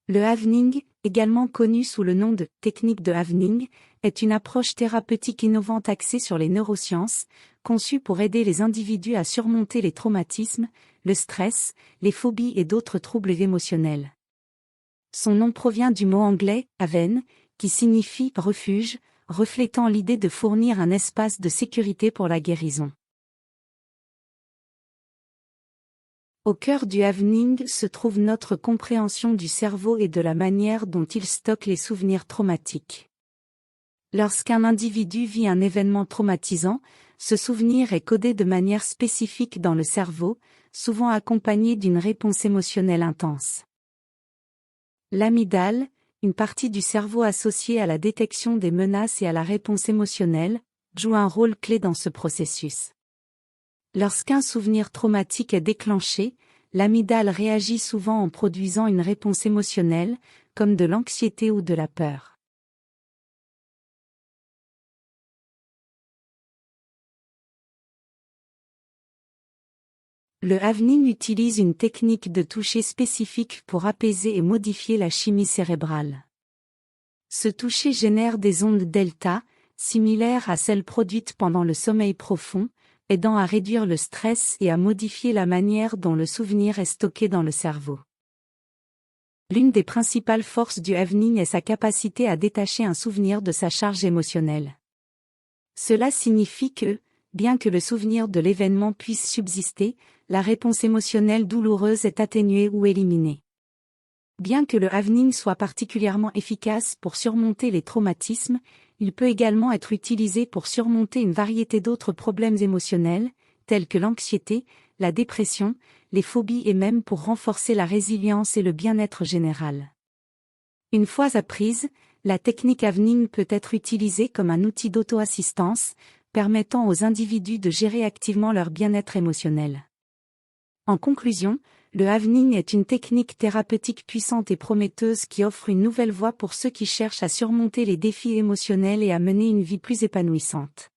Le Havening, également connu sous le nom de « technique de Havening », est une approche thérapeutique innovante axée sur les neurosciences, conçue pour aider les individus à surmonter les traumatismes, le stress, les phobies et d'autres troubles émotionnels. Son nom provient du mot anglais « haven », qui signifie « refuge », reflétant l'idée de fournir un espace de sécurité pour la guérison. Au cœur du Havening se trouve notre compréhension du cerveau et de la manière dont il stocke les souvenirs traumatiques. Lorsqu'un individu vit un événement traumatisant, ce souvenir est codé de manière spécifique dans le cerveau, souvent accompagné d'une réponse émotionnelle intense. L'amygdale, une partie du cerveau associée à la détection des menaces et à la réponse émotionnelle, joue un rôle clé dans ce processus. Lorsqu'un souvenir traumatique est déclenché, l'amygdale réagit souvent en produisant une réponse émotionnelle, comme de l'anxiété ou de la peur. Le Havening utilise une technique de toucher spécifique pour apaiser et modifier la chimie cérébrale. Ce toucher génère des ondes delta, similaires à celles produites pendant le sommeil profond, aidant à réduire le stress et à modifier la manière dont le souvenir est stocké dans le cerveau. L'une des principales forces du Havening est sa capacité à détacher un souvenir de sa charge émotionnelle. Cela signifie que, bien que le souvenir de l'événement puisse subsister, la réponse émotionnelle douloureuse est atténuée ou éliminée. Bien que le Havening soit particulièrement efficace pour surmonter les traumatismes, il peut également être utilisé pour surmonter une variété d'autres problèmes émotionnels, tels que l'anxiété, la dépression, les phobies et même pour renforcer la résilience et le bien-être général. Une fois apprise, la technique Havening peut être utilisée comme un outil d'auto-assistance, permettant aux individus de gérer activement leur bien-être émotionnel. En conclusion, le Havening est une technique thérapeutique puissante et prometteuse qui offre une nouvelle voie pour ceux qui cherchent à surmonter les défis émotionnels et à mener une vie plus épanouissante.